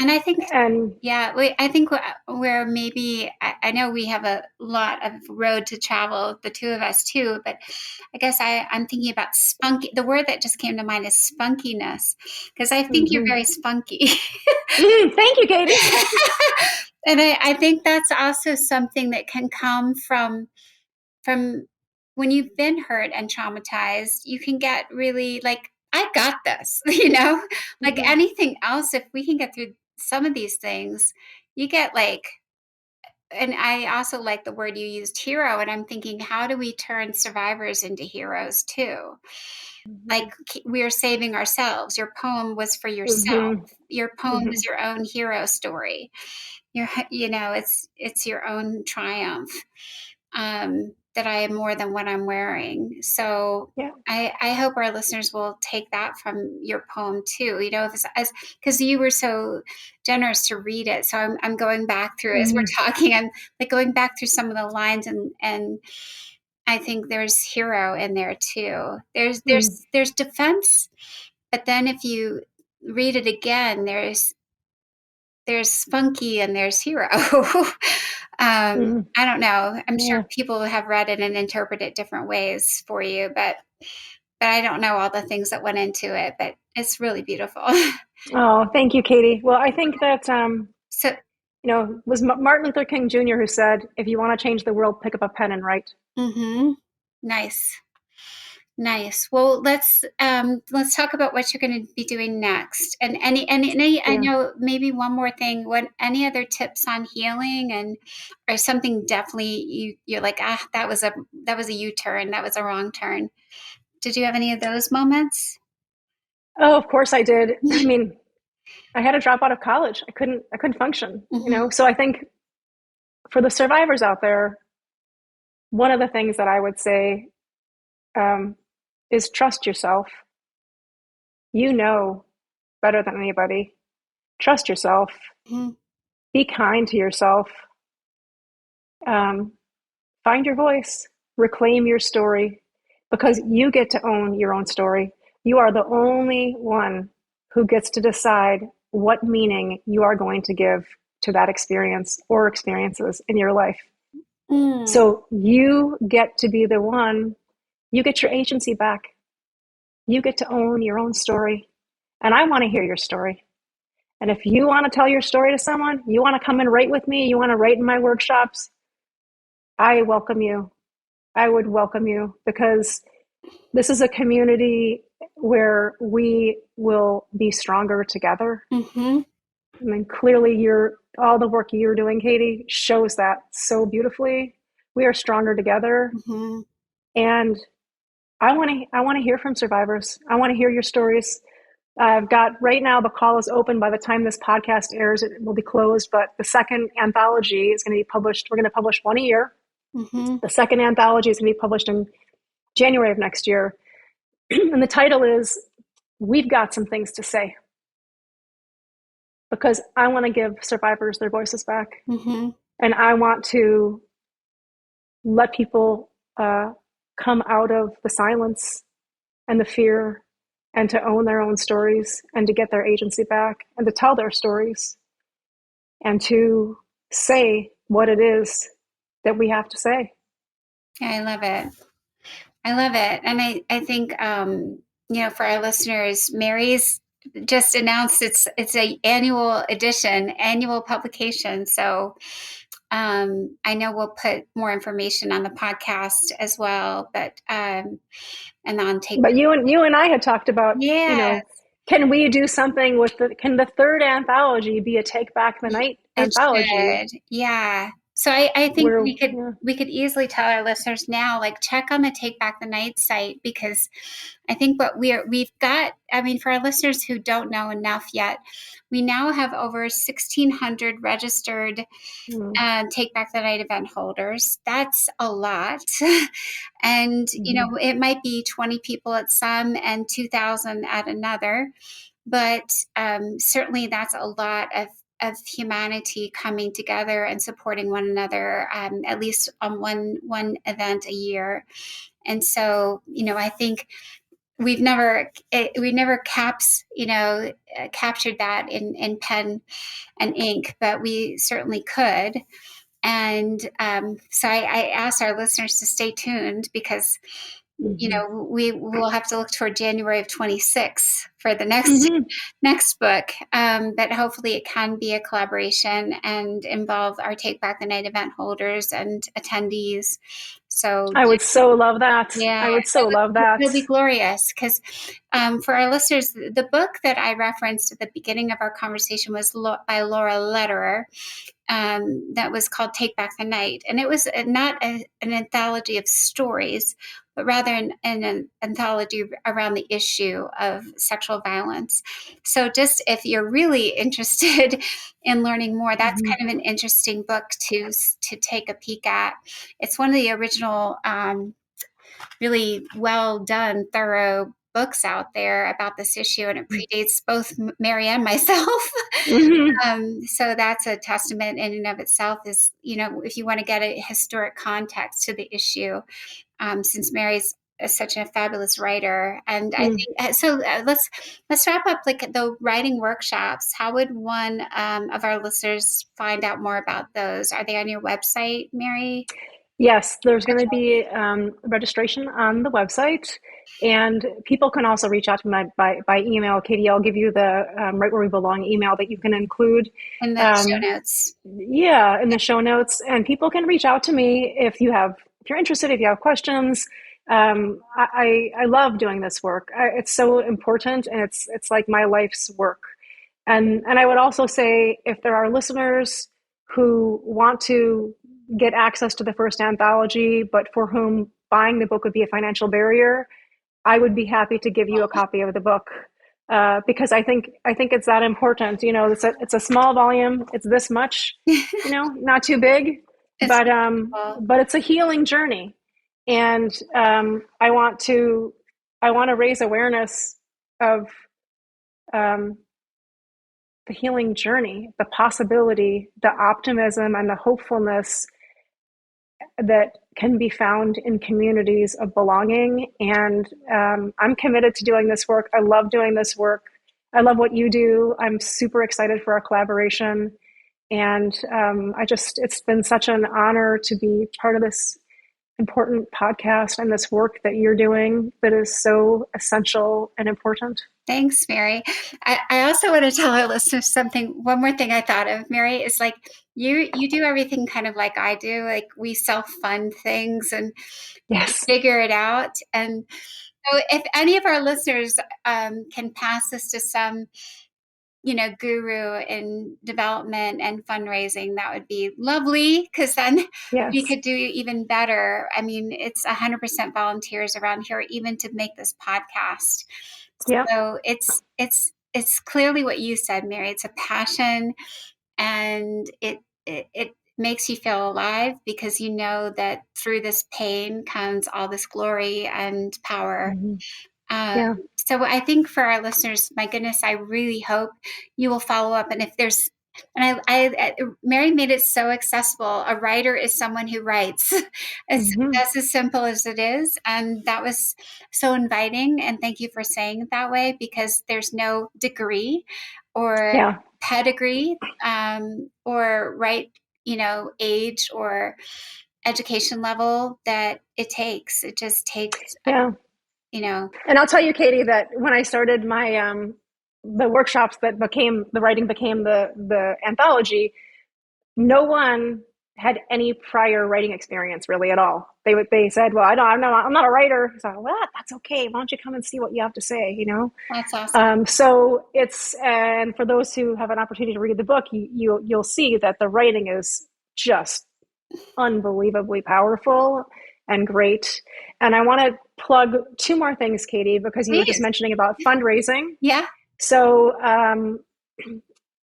[SPEAKER 1] And I think,
[SPEAKER 2] and
[SPEAKER 1] yeah, I think where maybe I know we have a lot of road to travel, the two of us too, but I guess I'm thinking about spunky. The word that just came to mind is spunkiness, because I think you're
[SPEAKER 2] mhm.
[SPEAKER 1] very spunky.
[SPEAKER 2] Thank you, Katie.
[SPEAKER 1] And I think that's also something that can come from when you've been hurt and traumatized, you can get really like, I got this, like
[SPEAKER 2] Mhm.
[SPEAKER 1] anything else, if we can get through some of these things, you get like, and I also like the word you used, hero. And I'm thinking, how do we turn survivors into heroes too? Like
[SPEAKER 2] Mhm.
[SPEAKER 1] we're saving ourselves. Your poem was for yourself.
[SPEAKER 2] Mhm.
[SPEAKER 1] Your poem is
[SPEAKER 2] Mhm.
[SPEAKER 1] your own hero story. It's your own triumph, that I am more than what I'm wearing. So
[SPEAKER 2] Yeah.
[SPEAKER 1] I hope our listeners will take that from your poem too. As because you were so generous to read it, so I'm going back through as we're
[SPEAKER 2] Mhm.
[SPEAKER 1] talking. I'm like going back through some of the lines, and I think there's hero in there too. There's
[SPEAKER 2] Mhm.
[SPEAKER 1] there's there's defense, but then if you read it again, there's spunky and there's hero.
[SPEAKER 2] Mhm.
[SPEAKER 1] I don't know. I'm sure
[SPEAKER 2] Yeah.
[SPEAKER 1] people have read it and interpret it different ways for you, but I don't know all the things that went into it. But it's really beautiful.
[SPEAKER 2] Oh, thank you, Katie. Well, I think that
[SPEAKER 1] So,
[SPEAKER 2] it was Martin Luther King Jr. who said, "If you want to change the world, pick up a pen and write."
[SPEAKER 1] hmm nice, nice. Well, let's talk about what you're going to be doing next. And any I
[SPEAKER 2] Yeah.
[SPEAKER 1] know maybe one more thing. What any other tips on healing and or something definitely you're like, that was a U-turn, that was a wrong turn. Did you have any of those moments?
[SPEAKER 2] Oh, of course I did. I mean, I had to drop out of college. I couldn't function.
[SPEAKER 1] hmm
[SPEAKER 2] So I think for the survivors out there, one of the things that I would say, um, is trust yourself. You know better than anybody. Trust yourself.
[SPEAKER 1] Mhm.
[SPEAKER 2] Be kind to yourself. Um, Find your voice. Reclaim your story because you get to own your own story. You are the only one who gets to decide what meaning you are going to give to that experience or experiences in your life.
[SPEAKER 1] Mm.
[SPEAKER 2] So you get to be the one, you get your agency back. You get to own your own story. And I want to hear your story. And if you want to tell your story to someone, you want to come and write with me, you want to write in my workshops, I welcome you. I would welcome you because this is a community where we will be stronger together.
[SPEAKER 1] Mhm.
[SPEAKER 2] I mean, clearly, all the work you're doing, Katie, shows that so beautifully. We are stronger together,
[SPEAKER 1] Mhm.
[SPEAKER 2] and I want to hear from survivors. I want to hear your stories. I've got right now the call is open. By the time this podcast airs, it will be closed. But the second anthology is going to be published. We're going to publish one a year.
[SPEAKER 1] Mhm.
[SPEAKER 2] The second anthology is going to be published in January of next year, and the title is "We've Got Some Things to Say," because I want to give survivors their voices back,
[SPEAKER 1] Mhm.
[SPEAKER 2] and I want to let people come out of the silence and the fear and to own their own stories and to get their agency back and to tell their stories and to say what it is that we have to say.
[SPEAKER 1] I love it. I love it. And I think, for our listeners, Mary's just announced it's a annual edition, annual publication. So I know we'll put more information on the podcast as well, but and on take.
[SPEAKER 2] But you and I had talked about,
[SPEAKER 1] Yeah,
[SPEAKER 2] can we do something with can the third anthology be a Take Back the Night
[SPEAKER 1] it
[SPEAKER 2] anthology?
[SPEAKER 1] should. Yeah. So I think
[SPEAKER 2] Where,
[SPEAKER 1] we could
[SPEAKER 2] yeah.
[SPEAKER 1] we could easily tell our listeners now, like check on the Take Back the Night site, because I think what we've got, I mean, for our listeners who don't know enough yet, we now have over 1,600 registered
[SPEAKER 2] Mm,
[SPEAKER 1] Take Back the Night event holders. That's a lot. And,
[SPEAKER 2] mhm,
[SPEAKER 1] it might be 20 people at some and 2,000 at another, but certainly that's a lot of humanity coming together and supporting one another, at least on one event a year. And so, I think we never captured that in pen and ink, but we certainly could. And so I asked our listeners to stay tuned, because
[SPEAKER 2] mhm,
[SPEAKER 1] we will have to look toward January of 26 for the next
[SPEAKER 2] mhm.
[SPEAKER 1] next book. But hopefully it can be a collaboration and involve our Take Back the Night event holders and attendees. So
[SPEAKER 2] I would so love that.
[SPEAKER 1] yeah,
[SPEAKER 2] I would so love that.
[SPEAKER 1] it'll be glorious, because for our listeners, the book that I referenced at the beginning of our conversation was by Laura Lederer. That was called Take Back the Night. And it was not an anthology of stories, but rather an anthology around the issue of sexual violence. So just if you're really interested in learning more, that's
[SPEAKER 2] Mhm,
[SPEAKER 1] kind of an interesting book to take a peek at. It's one of the original, really well done, thorough books out there about this issue, and it predates both Mary and myself.
[SPEAKER 2] mhm.
[SPEAKER 1] So that's a testament in and of itself. Is, if you want to get a historic context to the issue, since Mary's such a fabulous writer. And I
[SPEAKER 2] Mm.
[SPEAKER 1] think so. Let's wrap up, like, the writing workshops. How would one of our listeners find out more about those? Are they on your website, Mary?
[SPEAKER 2] Yes, there's going to be registration on the website, and people can also reach out to me by email. Katie, I'll give you the right where we belong email that you can include.
[SPEAKER 1] In the show
[SPEAKER 2] Um,
[SPEAKER 1] notes.
[SPEAKER 2] yeah, in the show notes, and people can reach out to me if you're interested, if you have questions. I love doing this work. It's so important, and it's like my life's work. And I would also say, if there are listeners who want to get access to the first anthology, but for whom buying the book would be a financial barrier, I would be happy to give you a copy of the book, because I think it's that important. It's a small volume. It's this much, not too big,
[SPEAKER 1] It's wonderful.
[SPEAKER 2] but it's a healing journey, and I want to raise awareness of the healing journey, the possibility, the optimism, and the hopefulness that can be found in communities of belonging. And I'm committed to doing this work. I love doing this work. I love what you do. I'm super excited for our collaboration. And it's been such an honor to be part of this important podcast and this work that you're doing that is so essential and important.
[SPEAKER 1] Thanks, Mary. I also want to tell our listeners something. One more thing I thought of, Mary, is like you do everything kind of like I do. Like we self-fund things and
[SPEAKER 2] Yes.
[SPEAKER 1] figure it out. And so if any of our listeners can pass this to some, guru in development and fundraising, that would be lovely, because then we
[SPEAKER 2] Yes.
[SPEAKER 1] could do even better. I mean, it's 100% volunteers around here, even to make this podcast.
[SPEAKER 2] Yeah.
[SPEAKER 1] So it's clearly what you said, Mary. It's a passion, and it makes you feel alive because you know that through this pain comes all this glory and power.
[SPEAKER 2] Mm-hmm.
[SPEAKER 1] Um,
[SPEAKER 2] Yeah.
[SPEAKER 1] so I think for our listeners, my goodness, I really hope you will follow up. And if there's, and Mary made it so accessible. A writer is someone who writes.
[SPEAKER 2] Mm-hmm.
[SPEAKER 1] That's as simple as it is. And that was so inviting. And thank you for saying it that way, because there's no degree or
[SPEAKER 2] Yeah.
[SPEAKER 1] pedigree, or age or education level that it takes. It just takes,
[SPEAKER 2] Yeah.
[SPEAKER 1] you know,
[SPEAKER 2] And I'll tell you, Katie, that when I started my the workshops that became the writing became the anthology, no one had any prior writing experience really at all. They said, "Well, I'm not a writer." So, well, that's okay. Why don't you come and see what you have to say?
[SPEAKER 1] That's awesome.
[SPEAKER 2] So it's, and for those who have an opportunity to read the book, you'll see that the writing is just unbelievably powerful and great. And I want to plug two more things, Katie, because you were just
[SPEAKER 1] Please.
[SPEAKER 2] mentioning about fundraising.
[SPEAKER 1] Yeah.
[SPEAKER 2] So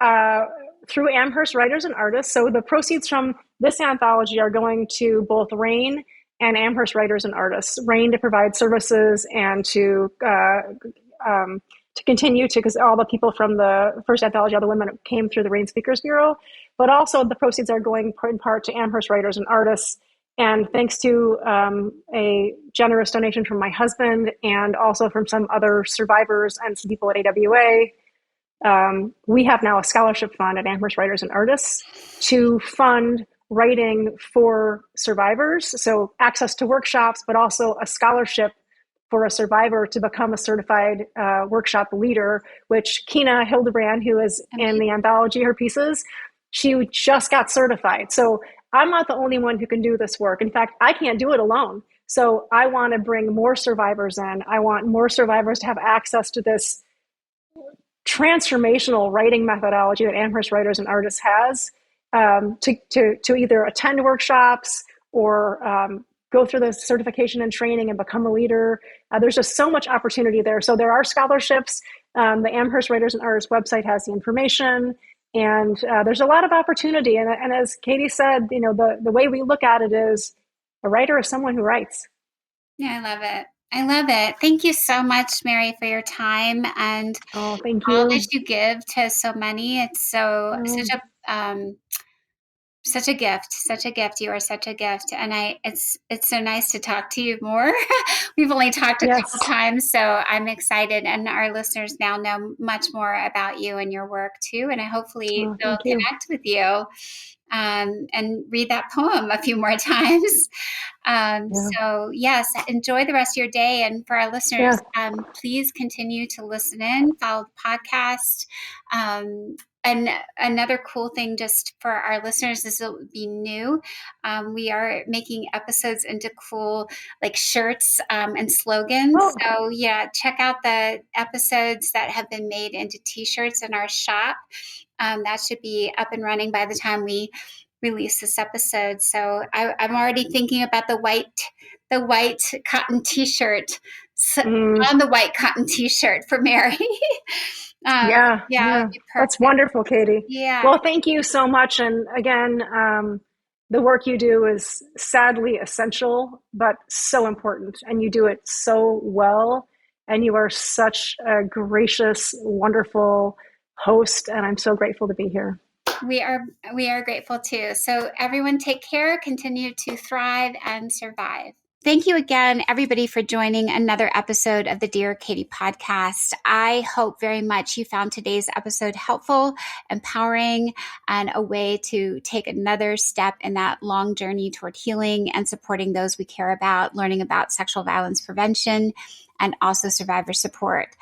[SPEAKER 2] uh, through Amherst Writers and Artists, so the proceeds from this anthology are going to both RAIN and Amherst Writers and Artists. RAIN to provide services and to continue to, because all the people from the first anthology, all the women came through the RAIN Speakers Bureau, but also the proceeds are going in part to Amherst Writers and Artists. And thanks to a generous donation from my husband and also from some other survivors and some people at AWA, we have now a scholarship fund at Amherst Writers and Artists to fund writing for survivors. So access to workshops, but also a scholarship for a survivor to become a certified workshop leader, which Kina Hildebrand, who is in the anthology, her pieces, she just got certified. So I'm not the only one who can do this work. In fact, I can't do it alone. So I want to bring more survivors in. I want more survivors to have access to this transformational writing methodology that Amherst Writers and Artists has, to either attend workshops or go through the certification and training and become a leader. There's just so much opportunity there. So there are scholarships. The Amherst Writers and Artists website has the information, and there's a lot of opportunity. And as Katie said, the way we look at it is a writer is someone who writes.
[SPEAKER 1] Yeah, I love it. I love it. Thank you so much, Mary, for your time and
[SPEAKER 2] Thank
[SPEAKER 1] all that
[SPEAKER 2] you.
[SPEAKER 1] you give to so many. It's such a gift, such a gift. You are such a gift, and it's so nice to talk to you more. We've only talked a couple
[SPEAKER 2] Yes.
[SPEAKER 1] times, so I'm excited, and our listeners now know much more about you and your work too. And hopefully they'll
[SPEAKER 2] Thank you.
[SPEAKER 1] connect with you and read that poem a few more times.
[SPEAKER 2] Yeah.
[SPEAKER 1] So yes, enjoy the rest of your day. And for our listeners,
[SPEAKER 2] Yeah.
[SPEAKER 1] please continue to listen in, follow the podcast. And another cool thing just for our listeners, this will be new. We are making episodes into cool like shirts and slogans.
[SPEAKER 2] Oh.
[SPEAKER 1] So yeah, check out the episodes that have been made into t-shirts in our shop. That should be up and running by the time we release this episode. So I'm already thinking about the white cotton t-shirt on the white cotton t-shirt for Mary.
[SPEAKER 2] Yeah,
[SPEAKER 1] Yeah, it
[SPEAKER 2] yeah.
[SPEAKER 1] would be
[SPEAKER 2] That's
[SPEAKER 1] perfect.
[SPEAKER 2] wonderful, Katie.
[SPEAKER 1] Yeah.
[SPEAKER 2] Well, thank you so much. And again, the work you do is sadly essential, but so important. And you do it so well. And you are such a gracious, wonderful host. And I'm so grateful to be here.
[SPEAKER 1] We are grateful too. So everyone take care, continue to thrive and survive. Thank you again, everybody, for joining another episode of the Dear Katie podcast. I hope very much you found today's episode helpful, empowering, and a way to take another step in that long journey toward healing and supporting those we care about, learning about sexual violence prevention, and also survivor support.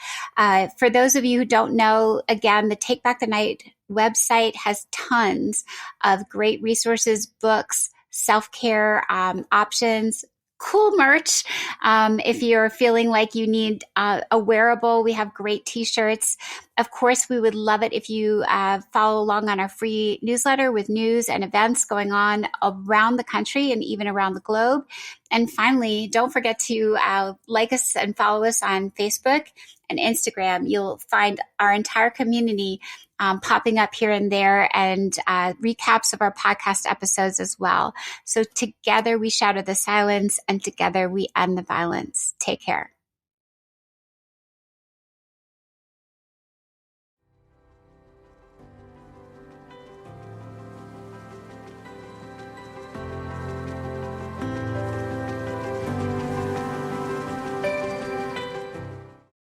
[SPEAKER 1] For those of you who don't know, again, the Take Back the Night website has tons of great resources, books, self-care options, cool merch. If you're feeling like you need a wearable, we have great t-shirts. Of course, we would love it if you follow along on our free newsletter with news and events going on around the country and even around the globe. And finally, don't forget to like us and follow us on Facebook and Instagram. You'll find our entire community popping up here and there, and recaps of our podcast episodes as well. So together we shatter the silence, and together we end the violence. Take care.